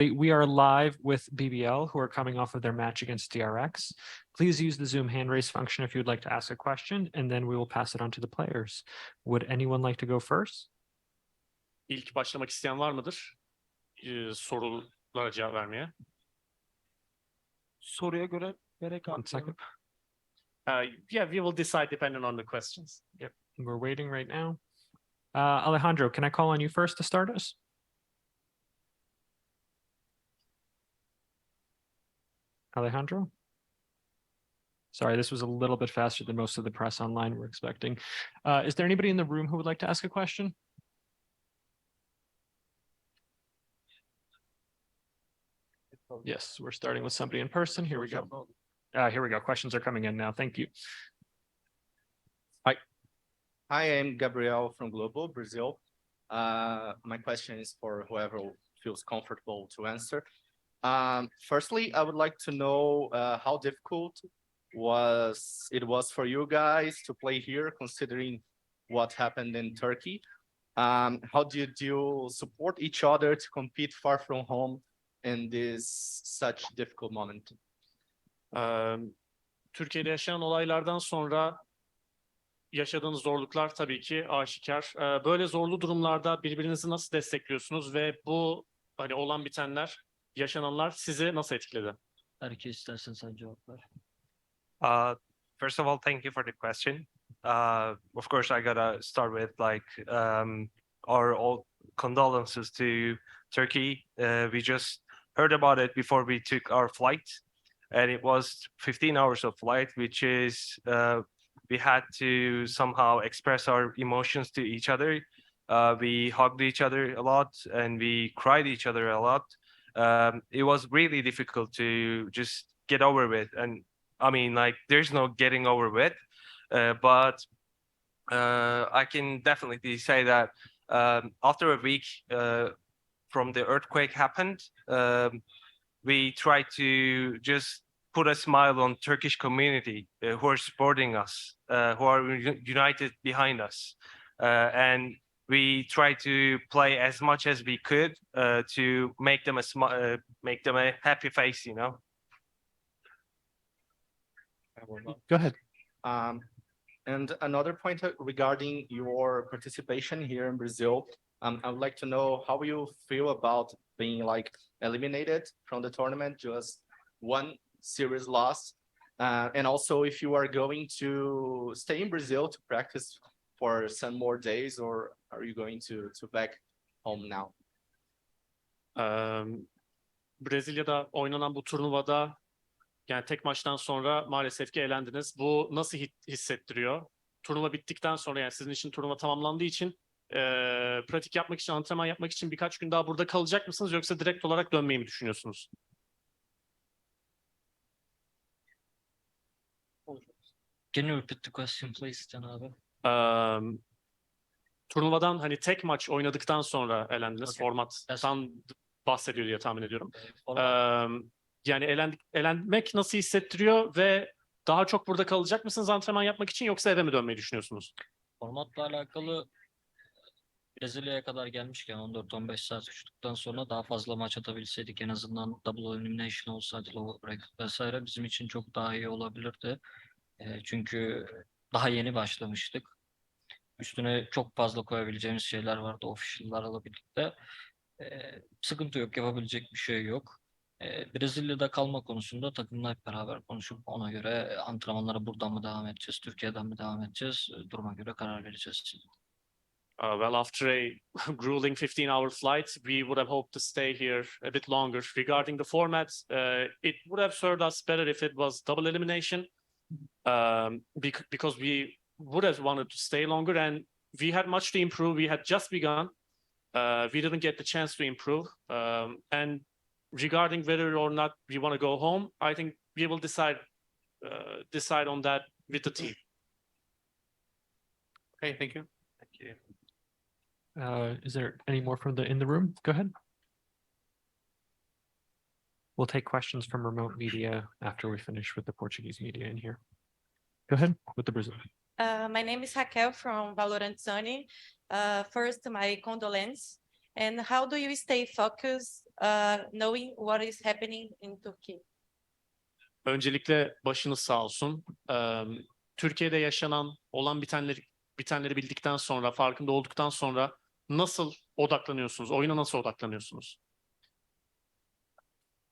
We are live with BBL, who are coming off of their match against DRX. Please use the Zoom hand raise function if you'd like to ask a question, and then we will pass it on to the players. Would anyone like to go first? İlk başlamak isteyen var mıdır? Sorulara cevap vermeye. Soruya göre gerek One second. Yeah, we will decide depending on the questions. Yep, we're waiting right now. Alejandro, can I call on you first to start us? Alejandro? Sorry, this was a little bit faster than most of the press online were expecting. Is there anybody in the room who would like to ask a question? Yes, we're starting with somebody in person. Here we go. Here we go. Questions are coming in now. Thank you. Hi, I'm Gabriel from Globo, Brazil. My question is for whoever feels comfortable to answer. Firstly, I would like to know how difficult it was for you guys to play here, considering what happened in Turkey. How did you support each other to compete far from home in this such difficult moment? Türkiye'de yaşanan olaylardan sonra yaşadığınız zorluklar tabii ki aşikar. Böyle zorlu durumlarda birbirinizi nasıl destekliyorsunuz ve bu hani olan bitenler, yaşananlar sizi nasıl etkiledi? Herkes istersen sen cevap ver. First of all, thank you for the question. Of course, I gotta start with our all condolences to Turkey. We just heard about it before we took our flight, and it was 15 hours of flight, which is we had to somehow express our emotions to each other. We hugged each other a lot, and we cried each other a lot. It was really difficult to just get over with, and I mean, like, there's no getting over with, but I can definitely say that after a week from the earthquake happened, we tried to just put a smile on Turkish community who are supporting us, who are united behind us, and we tried to play as much as we could to make them a happy face, you know. Go ahead. And another point regarding your participation here in Brazil, I would like to know how you feel about being like eliminated from the tournament, just one series loss, and also if you are going to stay in Brazil to practice for some more days, or are you going to back home now? Brezilya'da oynanan bu turnuvada yani tek maçtan sonra maalesef ki elendiniz. Bu nasıl hissettiriyor? Turnuva bittikten sonra, yani sizin için turnuva tamamlandığı için pratik yapmak için, antrenman yapmak için birkaç gün daha burada kalacak mısınız, yoksa direkt olarak dönmeyi mi düşünüyorsunuz? Can you repeat the question please Can abi? Turnuvadan hani tek maç oynadıktan sonra elendiniz. Okay. Formattan bahsediyor diye tahmin ediyorum. Yani elenmek nasıl hissettiriyor ve daha çok burada kalacak mısınız antrenman yapmak için, yoksa eve mi dönmeyi düşünüyorsunuz? Formatla alakalı Brezilya'ya kadar gelmişken 14-15 saat uçtuktan sonra daha fazla maç atabilseydik, en azından double elimination olsaydı, lower bracket vesaire, bizim için çok daha iyi olabilirdi. Çünkü daha yeni başlamıştık. Üstüne çok fazla koyabileceğimiz şeyler vardı official'larla birlikte. Sıkıntı yok, yapabilecek bir şey yok. Brezilya'da kalma konusunda takımla hep beraber konuşup ona göre antrenmanlara buradan mı devam edeceğiz, Türkiye'den mi devam edeceğiz, duruma göre karar vereceğiz. Well, after a grueling 15-hour flight, we would have hoped to stay here a bit longer. Regarding the format, it would have served us better if it was double elimination, because we would have wanted to stay longer, and we had much to improve. We had just begun. We didn't get the chance to improve. And regarding whether or not we want to go home, I think we will decide on that with the team. Okay, thank you. Thank you. Is there any more from in the room? Go ahead. We'll take questions from remote media after we finish with the Portuguese media in here. Go ahead with the Brazil. My name is Raquel from Valorant Zone. First, my condolences. And how do you stay focused knowing what is happening in Turkey. Öncelikle başınız sağ olsun. Türkiye'de yaşanan olan bitenleri bildikten sonra, farkında olduktan sonra nasıl odaklanıyorsunuz? Oyuna nasıl odaklanıyorsunuz?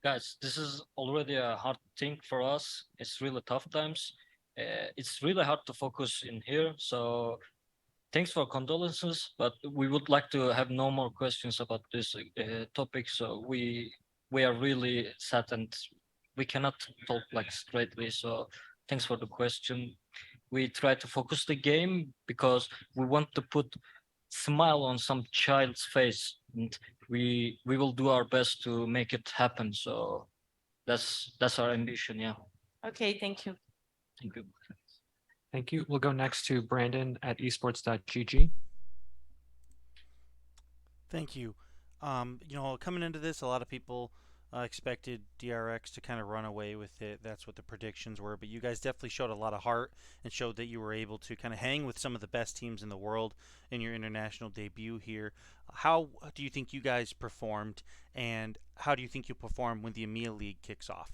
Guys, this is already a hard thing for us. It's really tough times. It's really hard to focus in here. So thanks for condolences, but we would like to have no more questions about this topic. So we are really sad and we cannot talk like straightly. So thanks for the question. We try to focus the game because we want to put smile on some child's face, and we will do our best to make it happen. So that's our ambition. Yeah. Okay, thank you. Thank you. Thank you. We'll go next to Brandon at esports.gg. Thank you. Coming into this, a lot of people expected DRX to kind of run away with it. That's what the predictions were. But you guys definitely showed a lot of heart and showed that you were able to kind of hang with some of the best teams in the world in your international debut here. How do you think you guys performed, and how do you think you'll perform when the EMEA League kicks off?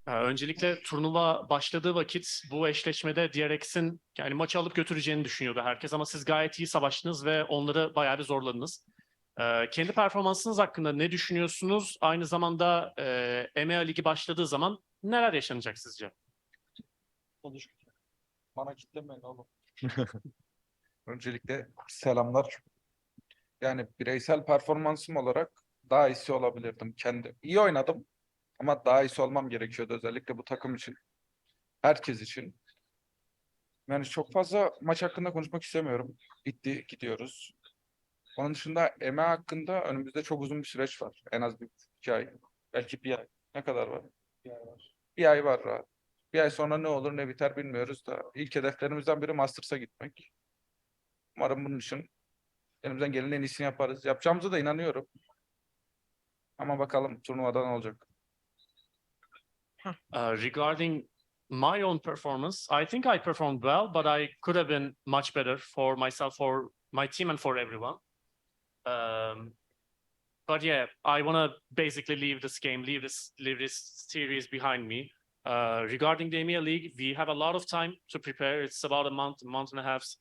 Öncelikle turnuva başladığı vakit bu eşleşmede DRX'in yani maçı alıp götüreceğini düşünüyordu herkes ama siz gayet iyi savaştınız ve onları bayağı bir zorladınız. Kendi performansınız hakkında ne düşünüyorsunuz? Aynı zamanda EMEA Ligi başladığı zaman neler yaşanacak sizce? Bana kitlemeyin oğlum. Öncelikle selamlar. Yani bireysel performansım olarak daha iyisi olabilirdim. İyi oynadım ama daha iyisi olmam gerekiyordu özellikle bu takım için. Herkes için. Yani çok fazla maç hakkında konuşmak istemiyorum. Bitti, gidiyoruz. Onun dışında EMEA hakkında önümüzde çok uzun bir süreç var. En az 1,5 ay. Belki 1 ay. Ne kadar var? 1 ay var. 1 ay var rahat. 1 ay sonra ne olur ne biter bilmiyoruz da ilk hedeflerimizden biri Masters'a gitmek. Umarım bunun için elimizden gelen en iyisini yaparız. Yapacağımıza da inanıyorum. Ama bakalım turnuvada ne olacak. Regarding my own performance, I think I performed well, but I could have been much better for myself, for my team, and for everyone. But yeah, I want to basically leave this game, leave this series behind me. Regarding the EMEA League, we have a lot of time to prepare. It's about a month and a half's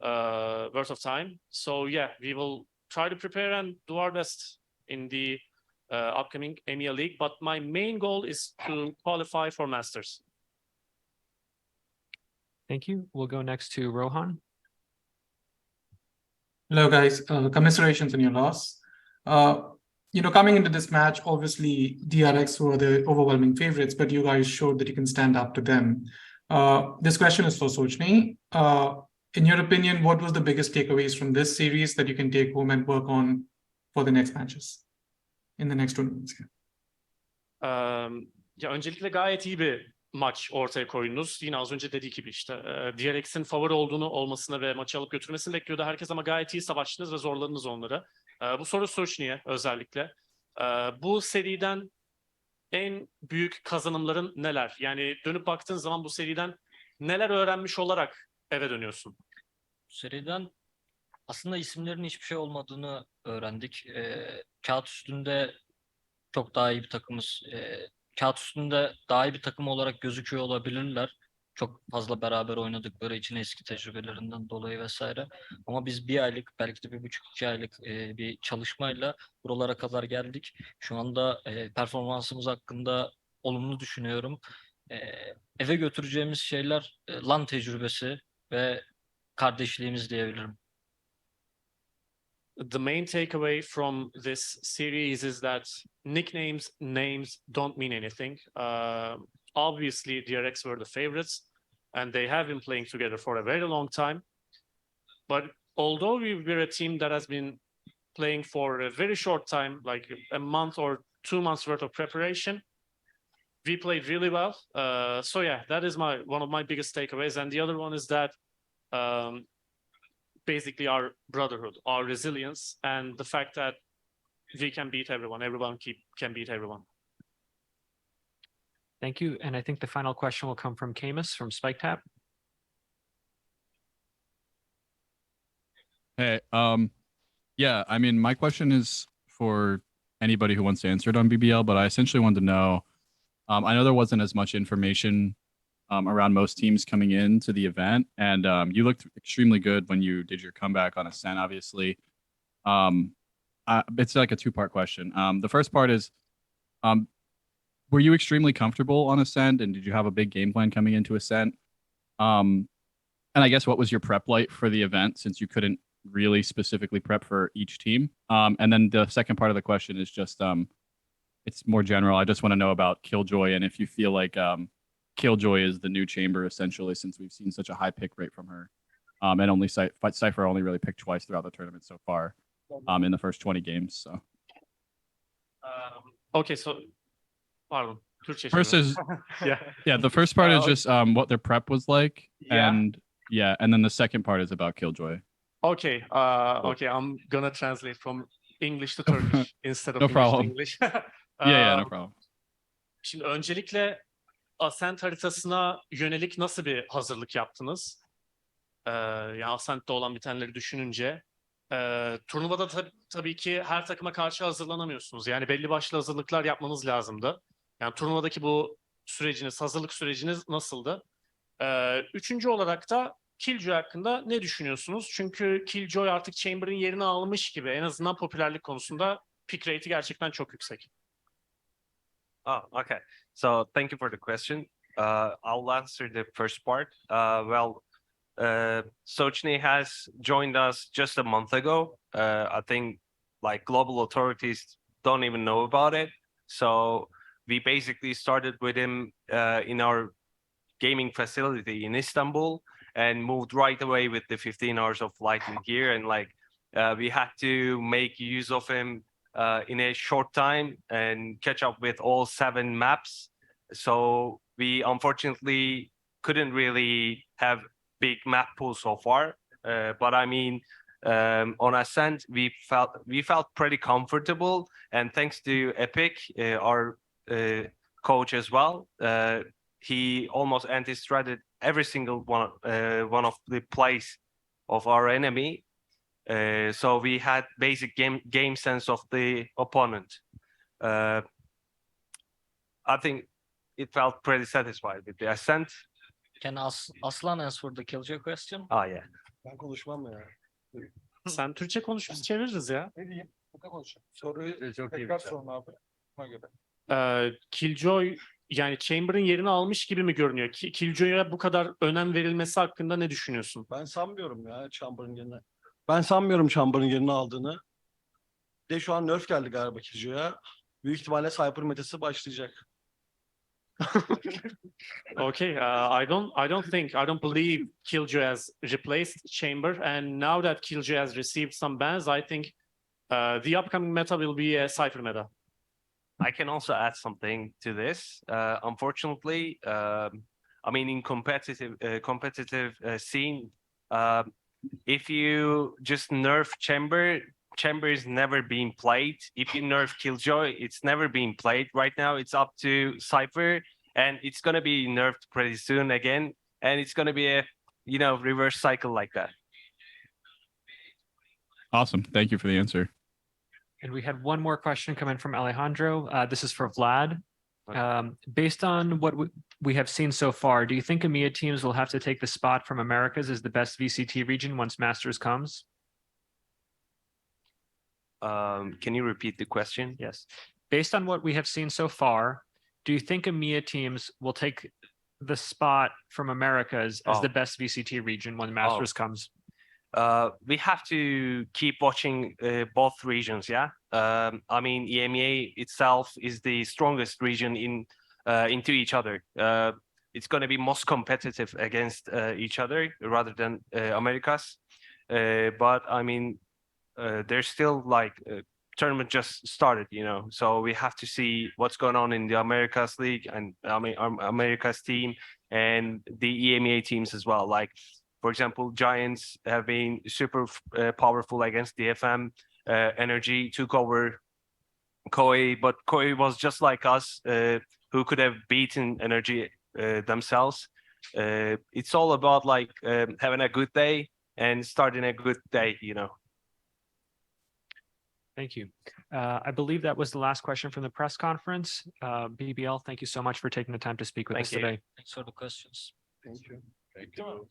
worth of time. So yeah, we will try to prepare and do our best in the upcoming EMEA League. But my main goal is to qualify for Masters. Thank you. We'll go next to Rohan. Hello, guys. Commiserations on your loss. Coming into this match, obviously DRX were the overwhelming favorites, but you guys showed that you can stand up to them. This question is for Sochni. In your opinion, what was the biggest takeaways from this series that you can take home and work on for the next matches, in the next tournaments? Ya öncelikle gayet iyi bir maç ortaya koydunuz. Yine az önce dediği gibi işte DRX'in favori olmasını ve maçı alıp götürmesini bekliyordu herkes ama gayet iyi savaştınız ve zorladınız onları. Bu soru Sochni'ye özellikle. Bu seriden en büyük kazanımların neler? Yani dönüp baktığın zaman bu seriden neler öğrenmiş olarak eve dönüyorsun? Bu seriden aslında isimlerin hiçbir şey olmadığını öğrendik. Kağıt üstünde çok daha iyi bir takımız. Kağıt üstünde daha iyi bir takım olarak gözüküyor olabilirler. Çok fazla beraber oynadıkları için eski tecrübelerinden dolayı vesaire. Ama biz 1 aylık, belki de 1,5-2 aylık bir çalışmayla buralara kadar geldik. Şu anda performansımız hakkında olumlu düşünüyorum. Eve götüreceğimiz şeyler LAN tecrübesi ve kardeşliğimiz diyebilirim. The main takeaway from this series is that names don't mean anything. Obviously, DRX were the favorites, and they have been playing together for a very long time. But although we're a team that has been playing for a very short time, like a month or 2 months worth of preparation, we played really well. So yeah, that is one of my biggest takeaways. And the other one is that basically our brotherhood, our resilience, and the fact that we can beat everyone. Everyone can beat everyone. Thank you. And I think the final question will come from Camus from SpikeTap. Hey, yeah, I mean, my question is for anybody who wants to answer it on BBL, but I essentially wanted to know. I know there wasn't as much information around most teams coming into the event, and you looked extremely good when you did your comeback on Ascent. Obviously, it's like a two-part question. The first part is, were you extremely comfortable on Ascent, and did you have a big game plan coming into Ascent? And I guess what was your prep like for the event, since you couldn't really specifically prep for each team? And then the second part of the question is just, it's more general. I just want to know about Killjoy and if you feel like Killjoy is the new Chamber, essentially, since we've seen such a high pick rate from her. And only Cypher only really picked twice throughout the tournament so far in the first 20 games. So. Okay, so pardon. Türkçe First is yeah. The first part is just what their prep was like, and then the second part is about Killjoy. Okay, okay, I'm gonna translate from English to Turkish instead of No English problem. to English. Yeah, no problem. Şimdi öncelikle Ascent haritasına yönelik nasıl bir hazırlık yaptınız? Yani Ascent'te olan bitenleri düşününce turnuvada tabii ki her takıma karşı hazırlanamıyorsunuz. Yani belli başlı hazırlıklar yapmanız lazımdı. Yani turnuvadaki bu süreciniz, hazırlık süreciniz nasıldı? Üçüncü olarak da Killjoy hakkında ne düşünüyorsunuz? Çünkü Killjoy artık Chamber'ın yerini almış gibi. En azından popülerlik konusunda pick rate'i gerçekten çok yüksek. Oh, okay. So thank you for the question. I'll answer the first part. Sochny has joined us just a month ago. I think like global authorities don't even know about it. So we basically started with him in our gaming facility in Istanbul and moved right away with the 15 hours of flight in here. And like we had to make use of him in a short time and catch up with all 7 maps. So we unfortunately couldn't really have big map pool so far. But I mean, on Ascent, we felt pretty comfortable, and thanks to Epic, our coach as well, he almost anti-stratted every single one of the plays of our enemy. So we had basic game sense of the opponent. I think it felt pretty satisfied with the Ascent. Can Aslan answer the Killjoy question? Oh yeah. Ben konuşmam ya. Sen Türkçe konuş, biz çeviririz ya. Ne diyeyim? Bu kadar konuşayım. Soruyu tekrar sorun abi. Buna göre. Killjoy yani Chamber'ın yerini almış gibi mi görünüyor? Killjoy'a bu kadar önem verilmesi hakkında ne düşünüyorsun? Ben sanmıyorum ya Chamber'ın yerine. Ben sanmıyorum Chamber'ın yerini aldığını. Bir de şu an nerf geldi galiba Killjoy'a. Büyük ihtimalle Cypher metası başlayacak. Okay, I don't believe Killjoy has replaced Chamber, and now that Killjoy has received some bans, I think the upcoming meta will be a Cypher meta. I can also add something to this. Unfortunately, I mean, in competitive scene, if you just nerf Chamber is never being played. If you nerf Killjoy, it's never being played. Right now, it's up to Cypher, and it's gonna be nerfed pretty soon again, and it's gonna be a reverse cycle like that. Awesome. Thank you for the answer. And we had one more question come in from Alejandro. This is for Vlad. Based on what we have seen so far, do you think EMEA teams will have to take the spot from Americas as the best VCT region once Masters comes? Can you repeat the question? Yes. Based on what we have seen so far, do you think EMEA teams will take the spot from Americas as the best VCT region when Masters comes? We have to keep watching both regions, yeah? I mean, EMEA itself is the strongest region into each other. It's going to be most competitive against each other rather than Americas. But I mean, there's still like tournament just started, so we have to see what's going on in the Americas League and Americas team and the EMEA teams as well. Like, for example, Giants have been super powerful against DFM. Energy took over Koi, but Koi was just like us, who could have beaten Energy themselves. It's all about like having a good day and starting a good day, Thank you. I believe that was the last question from the press conference. BBL, thank you so much for taking the time to speak with Thank us you. today. Thanks for the questions. Thank you. Bitti mi?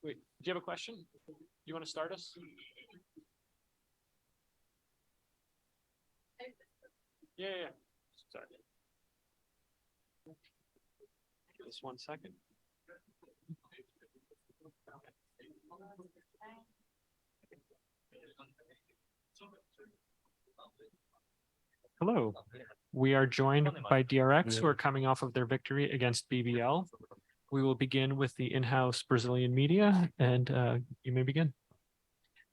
Wait, do you have a question? You want to start us? Yeah. Sorry. Just 1 second. Hello. We are joined by DRX, who are coming off of their victory against BBL. We will begin with the in-house Brazilian media, and you may begin.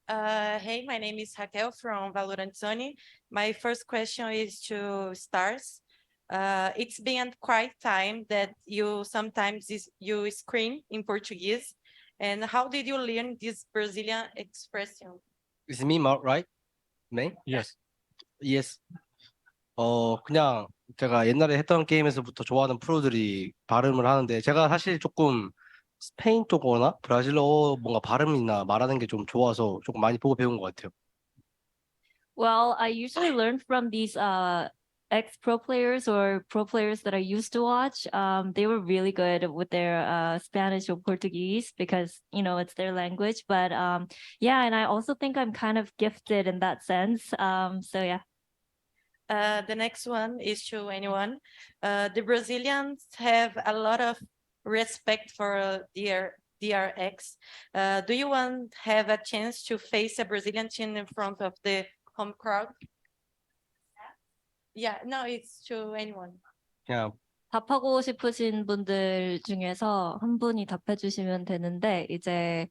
Hey, my name is Raquel from Valorant Zone. My first question is to Stars. It's been quite time that you sometimes you scream in Portuguese. And how did you learn this Brazilian expression? It's me, Mark, right? Me? Yes. Yes. 그냥 제가 옛날에 했던 게임에서부터 좋아하는 프로들이 발음을 하는데 제가 사실 조금 스페인 쪽어나 브라질어 뭔가 발음이나 말하는 게 좀 좋아서 조금 많이 보고 배운 것 같아요. Well, I usually learn from these ex-pro players or pro players that I used to watch. They were really good with their Spanish or Portuguese because, you know, it's their language. But yeah, and I also think I'm kind of gifted in that sense. So yeah. The next one is to anyone. The Brazilians have a lot of respect for DRX. Do you want have a chance to face a Brazilian team in front of the home crowd? Yeah, no, it's to anyone. 그냥 답하고 싶으신 분들 중에서 한 분이 답해 주시면 되는데, 이제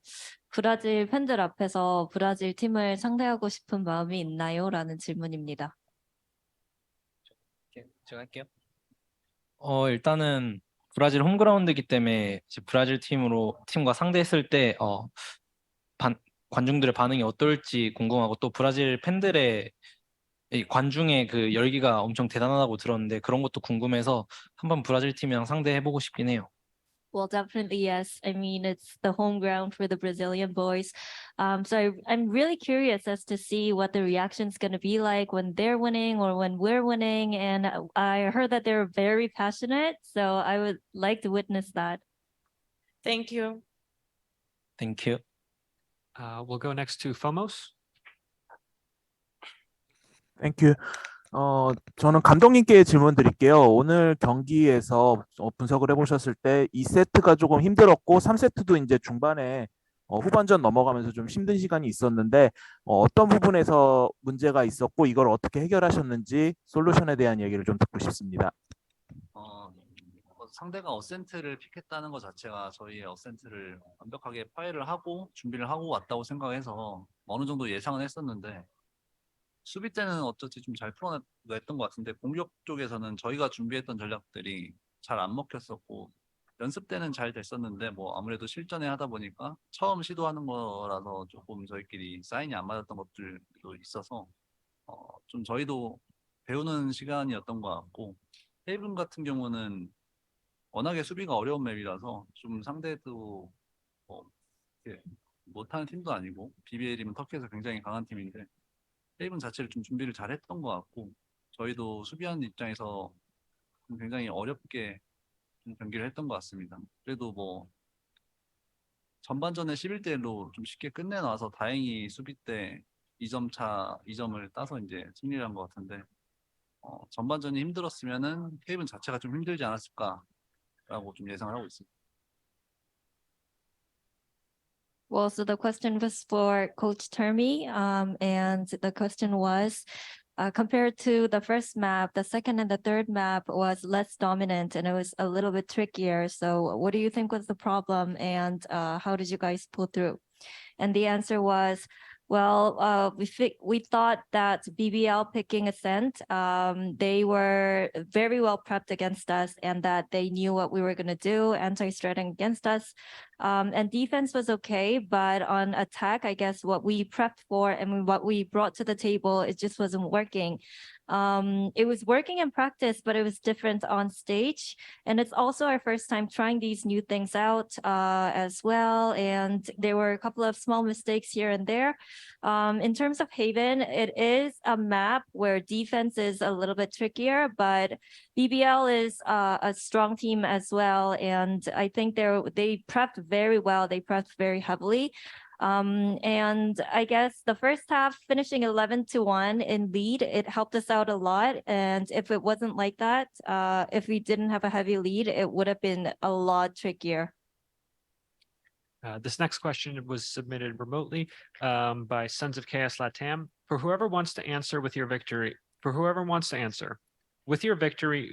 브라질 팬들 앞에서 브라질 팀을 상대하고 싶은 마음이 있나요? 라는 질문입니다. 제가 할게요. 일단은 브라질 홈그라운드이기 때문에 이제 브라질 팀과 상대했을 때 관중들의 반응이 어떨지 궁금하고, 또 브라질 팬들의 이 관중의 그 열기가 엄청 대단하다고 들었는데 그런 것도 궁금해서 한번 브라질 팀이랑 상대해보고 싶긴 해요. Well, definitely yes. I mean, it's the home ground for the Brazilian boys. So I'm really curious as to see what the reaction's going to be like when they're winning or when we're winning. And I heard that they're very passionate, so I would like to witness that. Thank you. Thank you. We'll go next to Fomos. 땡큐. 저는 감독님께 질문 드릴게요. 오늘 경기에서 분석을 해보셨을 때 2세트가 조금 힘들었고 3세트도 이제 중반에 후반전 넘어가면서 좀 힘든 시간이 있었는데 어떤 부분에서 문제가 있었고 이걸 어떻게 해결하셨는지 솔루션에 대한 얘기를 좀 듣고 싶습니다. 상대가 어센트를 픽했다는 것 자체가 저희의 어센트를 완벽하게 파일을 하고 준비를 하고 왔다고 생각해서 어느 정도 예상은 했었는데, 수비 때는 어쩌지 좀 잘 풀어냈던 것 같은데 공격 쪽에서는 저희가 준비했던 전략들이 잘 안 먹혔었고, 연습 때는 잘 됐었는데 뭐 아무래도 실전에 하다 보니까 처음 시도하는 거라서 조금 저희끼리 사인이 안 맞았던 것들도 있어서 좀 저희도 배우는 시간이었던 것 같고, 헤이븐 같은 경우는 워낙에 수비가 어려운 맵이라서 좀 상대도 못하는 팀도 아니고, BBL이면 터키에서 굉장히 강한 팀인데 헤이븐 자체를 좀 준비를 잘 했던 것 같고, 저희도 수비하는 입장에서 좀 굉장히 어렵게 좀 경기를 했던 것 같습니다. 그래도 뭐 전반전에 11대 1로 좀 쉽게 끝내놔서 다행히 수비 때 2점을 따서 이제 승리를 한 것 같은데, 전반전이 힘들었으면은 헤이븐 자체가 좀 힘들지 않았을까라고 좀 예상을 하고 있습니다. Well, so the question was for Coach Termi, and the question was, compared to the first map, the second and the third map was less dominant and it was a little bit trickier. So what do you think was the problem, and how did you guys pull through? And the answer was, well, we thought that BBL picking Ascent, they were very well prepped against us and that they knew what we were going to do, anti-stratting against us. And defense was okay, but on attack, I guess what we prepped for and what we brought to the table, it just wasn't working. It was working in practice, but it was different on stage. And it's also our first time trying these new things out as well. And there were a couple of small mistakes here and there. In terms of Haven, it is a map where defense is a little bit trickier, but BBL is a strong team as well. And I think they prepped very well. They prepped very heavily. And I guess the first half finishing 11-1 in lead, it helped us out a lot. And if it wasn't like that, if we didn't have a heavy lead, it would have been a lot trickier. This next question was submitted remotely by Sons of Chaos Latam. For whoever wants to answer, with your victory,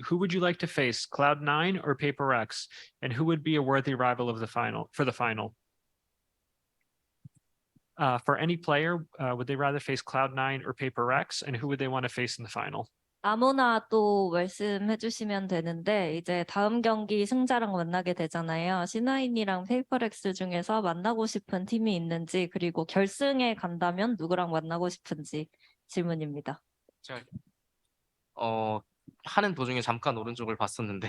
who would you like to face, Cloud9 or Paper X? And who would be a worthy rival of the final for the final? For any player, would they rather face Cloud9 or Paper X? And who would they want to face in the final? 아무나 또 말씀해 주시면 되는데, 이제 다음 경기 승자랑 만나게 되잖아요. C9이랑 페이퍼렉스 중에서 만나고 싶은 팀이 있는지, 그리고 결승에 간다면 누구랑 만나고 싶은지 질문입니다. 하는 도중에 잠깐 오른쪽을 봤었는데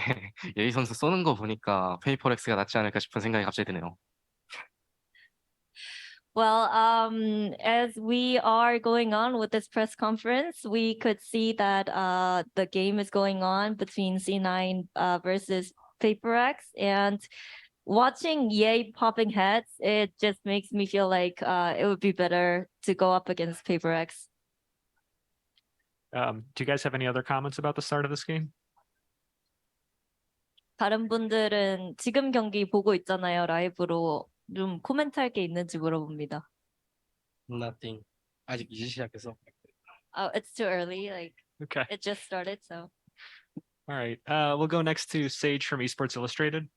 예희 선수 쏘는 거 보니까 페이퍼렉스가 낫지 않을까 싶은 생각이 갑자기 드네요. Well, as we are going on with this press conference, we could see that the game is going on between C9 versus PaperX, and watching Ye popping heads, it just makes me feel like it would be better to go up against PaperX. Do you guys have any other comments about the start of this game? 다른 분들은 지금 경기 보고 있잖아요, 라이브로. 좀 코멘트 할 게 있는지 물어봅니다. Nothing. 아직 이제 시작해서. Oh, it's too early. Like Okay. it just started, so. All right. We'll go next to Sage from Esports Illustrated.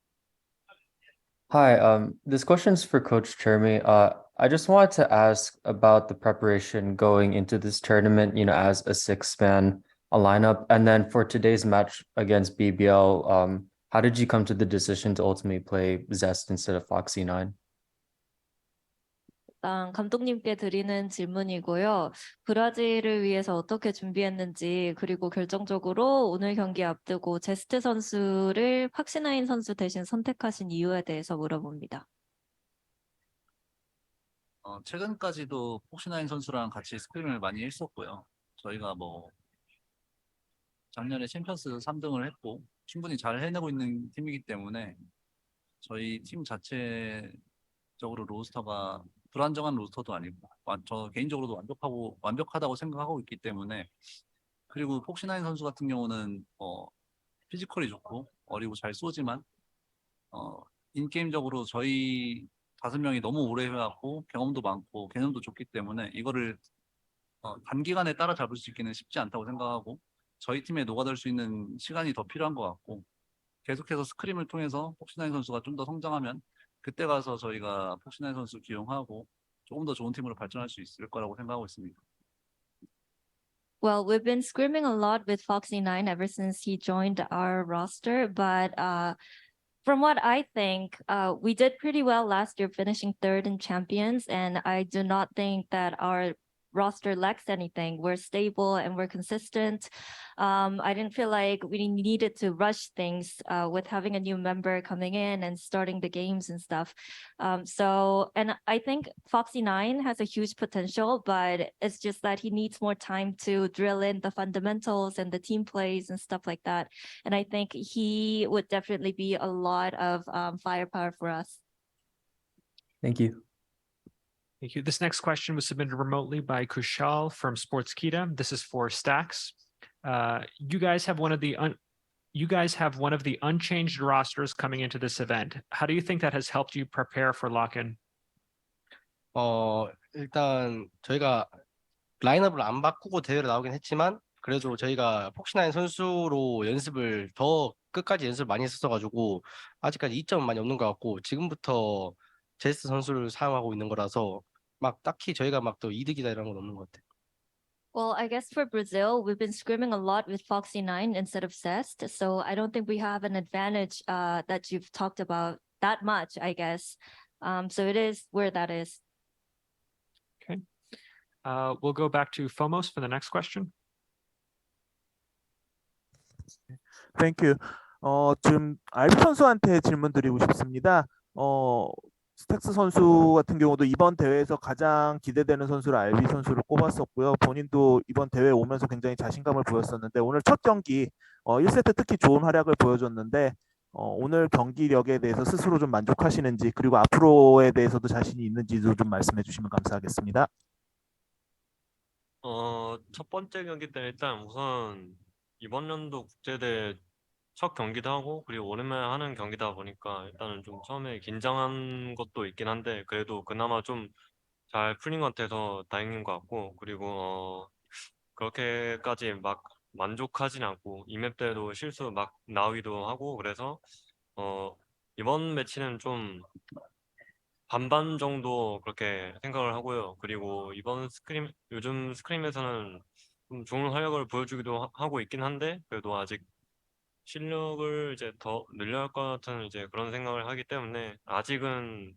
Hi, this question's for Coach Chermy. I just wanted to ask about the preparation going into this tournament, you know, as a six-man lineup. And then for today's match against BBL, how did you come to the decision to ultimately play Zest instead of Foxy9? 일단 감독님께 드리는 질문이고요. 브라질을 위해서 어떻게 준비했는지, 그리고 결정적으로 오늘 경기 앞두고 제스트 선수를 팍시9 선수 대신 선택하신 이유에 대해서 물어봅니다. 최근까지도 폭시나인 선수랑 같이 스크림을 많이 했었고요. 저희가 뭐 작년에 챔피언스 3등을 했고 충분히 잘 해내고 있는 팀이기 때문에 저희 팀 자체적으로 로스터가 불안정한 로스터도 아니고 저 개인적으로도 완벽하다고 생각하고 있기 때문에, 그리고 폭시나인 선수 같은 경우는 피지컬이 좋고 어리고 잘 쏘지만 인게임적으로 저희 5명이 너무 오래 해왔고 경험도 많고 개념도 좋기 때문에 이거를 단기간에 따라잡을 수 있기는 쉽지 않다고 생각하고 저희 팀에 녹아들 수 있는 시간이 더 필요한 것 같고, 계속해서 스크림을 통해서 폭시나인 선수가 좀 더 성장하면 그때 가서 저희가 폭시나인 선수 기용하고 조금 더 좋은 팀으로 발전할 수 있을 거라고 생각하고 있습니다. Well, we've been scrimming a lot with Foxy9 ever since he joined our roster, but from what I think, we did pretty well last year, finishing third in champions, and I do not think that our roster lacks anything. We're stable and we're consistent. I didn't feel like we needed to rush things with having a new member coming in and starting the games and stuff. And I think Foxy9 has a huge potential, but it's just that he needs more time to drill in the fundamentals and the team plays and stuff like that. And I think he would definitely be a lot of firepower for us. Thank you. Thank you. This next question was submitted remotely by Kushal from Sportskita. This is for Stacks. You guys have one of the unchanged rosters coming into this event. How do you think that has helped you prepare for lock-in? 일단 저희가 라인업을 안 바꾸고 대회를 나오긴 했지만 그래도 저희가 폭시나인 선수로 연습을 더 끝까지 연습을 많이 했었어가지고 아직까지 이점은 많이 없는 것 같고, 지금부터 제스트 선수를 사용하고 있는 거라서 막 딱히 저희가 막 또 이득이다 이런 건 없는 것 같아요. Well, I guess for Brazil, we've been scrimming a lot with Foxy9 instead of Zest, so I don't think we have an advantage that you've talked about that much, I guess. So it is where that is. Okay. We'll go back to Fomos for the next question. Thank you. 지금 알비 선수한테 질문 드리고 싶습니다. 스택스 선수 같은 경우도 이번 대회에서 가장 기대되는 선수로 알비 선수를 꼽았었고요. 본인도 이번 대회에 오면서 굉장히 자신감을 보였었는데 오늘 첫 경기 1세트 특히 좋은 활약을 보여줬는데 오늘 경기력에 대해서 스스로 좀 만족하시는지, 그리고 앞으로에 대해서도 자신이 있는지도 좀 말씀해 주시면 감사하겠습니다. 첫 번째 경기 때 일단 우선 이번 연도 국제대회 첫 경기도 하고 그리고 오랜만에 하는 경기다 보니까 일단은 좀 처음에 긴장한 것도 있긴 한데 그래도 그나마 좀 잘 풀린 것 같아서 다행인 것 같고, 그리고 그렇게까지 막 만족하진 않고 이맵 때도 실수 막 나오기도 하고 그래서 이번 매치는 좀 반반 정도 그렇게 생각을 하고요. 그리고 요즘 스크림에서는 좀 좋은 활약을 보여주기도 하고 있긴 한데 그래도 아직 실력을 이제 더 늘려야 할 것 같은 이제 그런 생각을 하기 때문에 아직은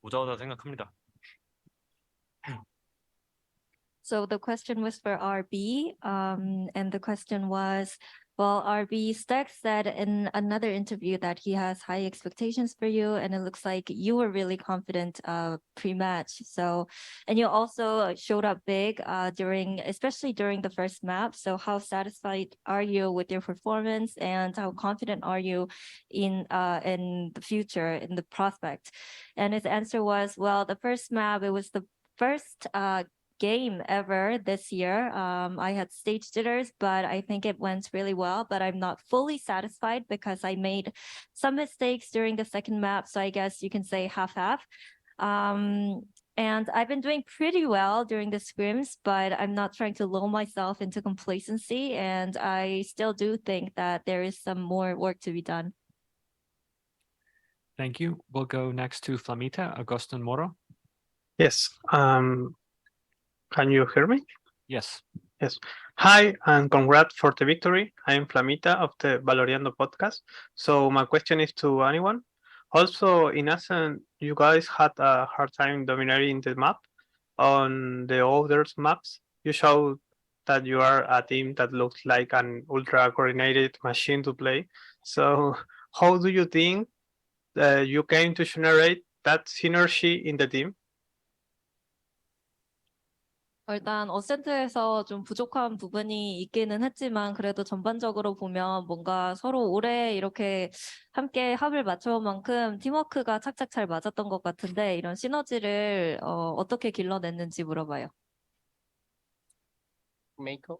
보자하다 생각합니다. So the question was for RB, and the question was, well, RB Stacks said in another interview that he has high expectations for you, and it looks like you were really confident pre-match. So, and you also showed up big especially during the first map. So how satisfied are you with your performance, and how confident are you in the future, in the prospect? And his answer was, well, the first map, it was the first game ever this year. I had stage jitters, but I think it went really well. But I'm not fully satisfied because I made some mistakes during the second map. So I guess you can say half-half. And I've been doing pretty well during the scrims, but I'm not trying to lull myself into complacency. And I still do think that there is some more work to be done. Thank you. We'll go next to Flamita, Agustin Moro. Yes. Can you hear me? Yes. Yes. Hi, and congrats for the victory. I am Flamita of the Valoriando podcast. So my question is to anyone. Also, in Ascent, you guys had a hard time dominating the map. On the other maps, you showed that you are a team that looks like an ultra coordinated machine to play. So how do you think you came to generate that synergy in the team? 일단 어센트에서 좀 부족한 부분이 있기는 했지만 그래도 전반적으로 보면 뭔가 서로 오래 이렇게 함께 합을 맞춰온 만큼 팀워크가 착착 잘 맞았던 것 같은데 이런 시너지를 어떻게 길러냈는지 물어봐요. 메이커?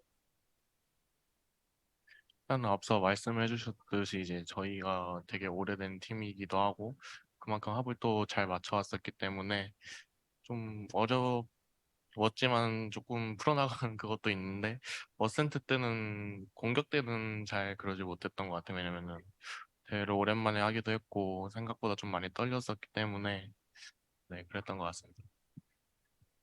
일단 앞서 말씀해 주셨듯이 이제 저희가 되게 오래된 팀이기도 하고 그만큼 합을 또 잘 맞춰왔었기 때문에 좀 어려웠지만 조금 풀어나가는 그것도 있는데 어센트 때는 공격 때는 잘 그러지 못했던 것 같아요. 왜냐면은 대회를 오랜만에 하기도 했고 생각보다 좀 많이 떨렸었기 때문에 네 그랬던 것 같습니다.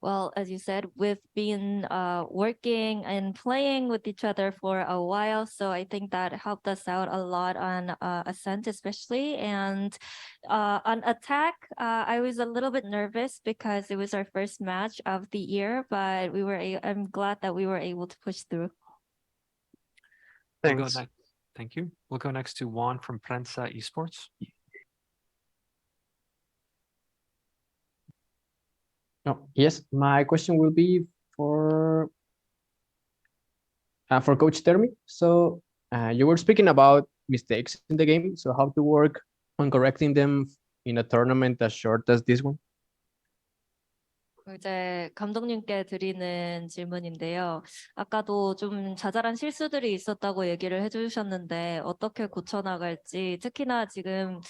Well, as you said, we've been working and playing with each other for a while, so I think that helped us out a lot on Ascent especially. And on Attack, I was a little bit nervous because it was our first match of the year, but I'm glad that we were able to push through. We'll go Thanks. next. Thank you. We'll go next to Juan from Prensa Esports. Oh, yes, my question will be for Coach Termi. So you were speaking about mistakes in the game. So how to work on correcting them in a tournament as short as this one? 이제 감독님께 드리는 질문인데요. 아까도 좀 자잘한 실수들이 있었다고 얘기를 해주셨는데 어떻게 고쳐나갈지 특히나 지금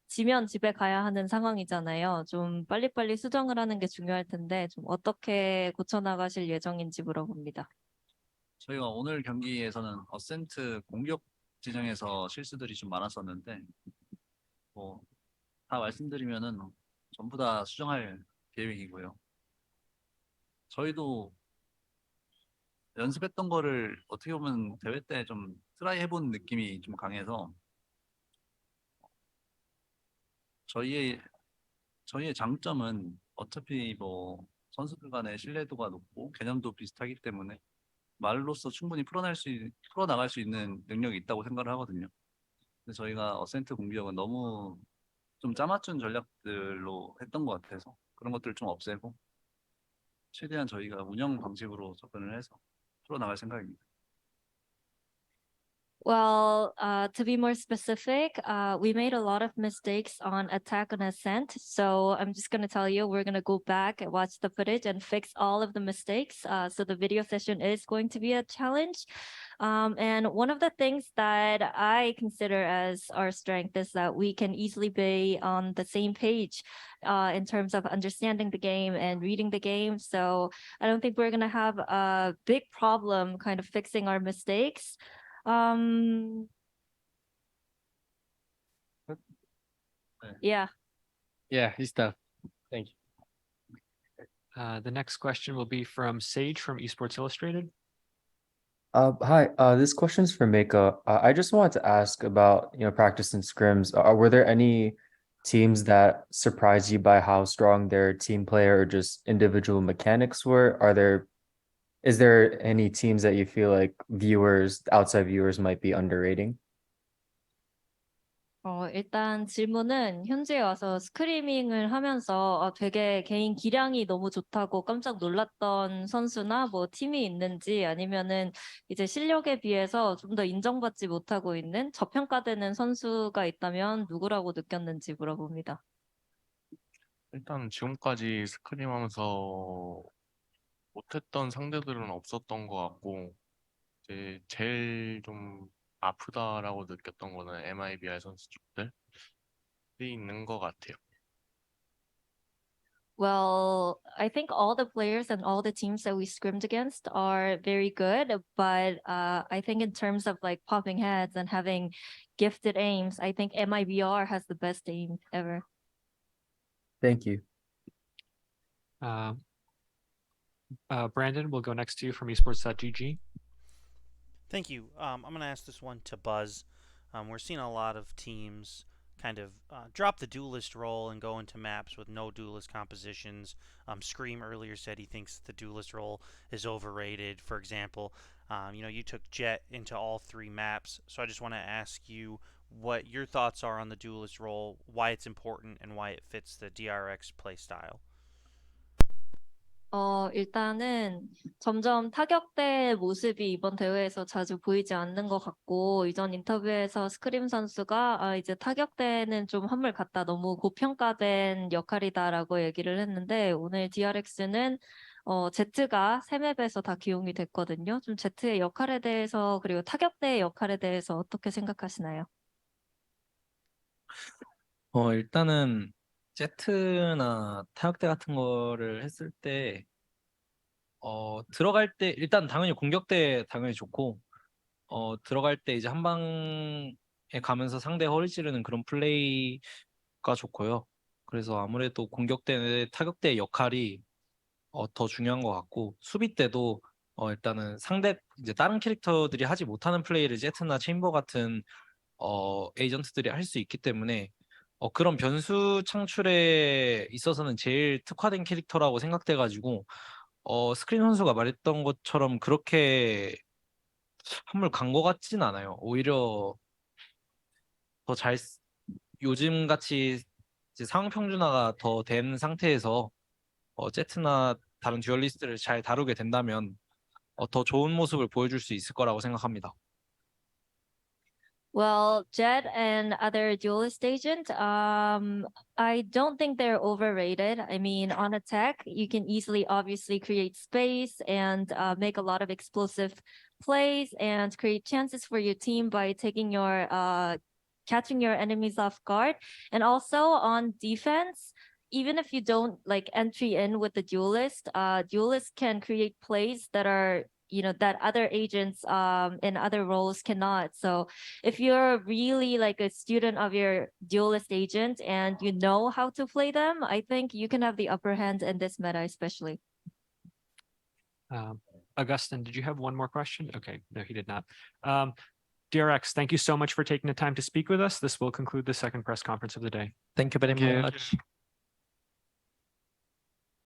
지면 집에 가야 하는 상황이잖아요. 좀 빨리빨리 수정을 하는 게 중요할 텐데 좀 어떻게 고쳐나가실 예정인지 물어봅니다. 저희가 오늘 경기에서는 어센트 공격 지정에서 실수들이 좀 많았었는데 뭐 다 말씀드리면은 전부 다 수정할 계획이고요. 저희도 연습했던 거를 어떻게 보면 대회 때 좀 트라이 해본 느낌이 좀 강해서 저희의 장점은 어차피 뭐 선수들 간의 신뢰도가 높고 개념도 비슷하기 때문에 말로써 충분히 풀어나갈 수 있는 능력이 있다고 생각을 하거든요. 근데 저희가 어센트 공격은 너무 좀 짜맞춘 전략들로 했던 것 같아서 그런 것들을 좀 없애고 최대한 저희가 운영 방식으로 접근을 해서 풀어나갈 생각입니다. Well, to be more specific, we made a lot of mistakes on Attack and Ascent. So I'm just going to tell you, we're going to go back and watch the footage and fix all of the mistakes. So the video session is going to be a challenge. And one of the things that I consider as our strength is that we can easily be on the same page in terms of understanding the game and reading the game. So I don't think we're going to have a big problem kind of fixing our mistakes. Yeah. Yeah, it's done. Thank you. The next question will be from Sage from Esports Illustrated. Hi, this question's for Mika. I just wanted to ask about, practice and scrims. Were there any teams that surprised you by how strong their team player or just individual mechanics were? Is there any teams that you feel like outside viewers might be underrating? 일단 질문은 현지에 와서 스크리밍을 하면서 되게 개인 기량이 너무 좋다고 깜짝 놀랐던 선수나 뭐 팀이 있는지 아니면은 이제 실력에 비해서 좀 더 인정받지 못하고 있는 저평가되는 선수가 있다면 누구라고 느꼈는지 물어봅니다. 일단 지금까지 스크림 하면서 못했던 상대들은 없었던 것 같고 이제 제일 좀 아프다라고 느꼈던 거는 MIBR 선수 쪽들이 있는 것 같아요. Well, I think all the players and all the teams that we scrimmed against are very good, but I think in terms of like popping heads and having gifted aims, I think MIBR has the best aim ever. Thank you. Brandon, we'll go next to you from esports.gg. Thank you. I'm going to ask this one to Buzz. We're seeing a lot of teams kind of drop the duelist role and go into maps with no duelist compositions. Scream earlier said he thinks the duelist role is overrated. For example, you took Jet into all 3 maps, so I just want to ask you what your thoughts are on the duelist role, why it's important, and why it fits the DRX playstyle. 일단은 점점 타격대 모습이 이번 대회에서 자주 보이지 않는 것 같고, 이전 인터뷰에서 스크림 선수가 이제 타격대는 좀 한물 같다, 너무 고평가된 역할이다라고 얘기를 했는데, 오늘 DRX는 Z가 3맵에서 다 기용이 됐거든요. 좀 Z의 역할에 대해서, 그리고 타격대의 역할에 대해서 어떻게 생각하시나요? 일단은 제트나 타격대 같은 거를 했을 때 들어갈 때 일단 당연히 공격대 당연히 좋고 들어갈 때 이제 한 방에 가면서 상대 허리 찌르는 그런 플레이가 좋고요. 그래서 아무래도 공격대 타격대의 역할이 더 중요한 것 같고, 수비 때도 일단은 상대 이제 다른 캐릭터들이 하지 못하는 플레이를 제트나 체인버 같은 에이전트들이 할 수 있기 때문에 그런 변수 창출에 있어서는 제일 특화된 캐릭터라고 생각돼가지고 스크린 선수가 말했던 것처럼 그렇게 한물 간 것 같진 않아요. 오히려 더 잘 요즘 같이 이제 상황 평준화가 더 된 상태에서 제트나 다른 듀얼리스트를 잘 다루게 된다면 더 좋은 모습을 보여줄 수 있을 거라고 생각합니다. Well, Jet and other duelist agents, I don't think they're overrated. I mean, on attack, you can easily obviously create space and make a lot of explosive plays and create chances for your team by taking your catching your enemies off guard. And also on defense, even if you don't like entry in with the duelist, duelists can create plays that are that other agents in other roles cannot. So if you're really like a student of your duelist agent and you know how to play them, I think you can have the upper hand in this meta especially. Augustin, did you have one more question? Okay, no, he did not. DRX, thank you so much for taking the time to speak with us. This will conclude the second press conference of the day. Thank you very much.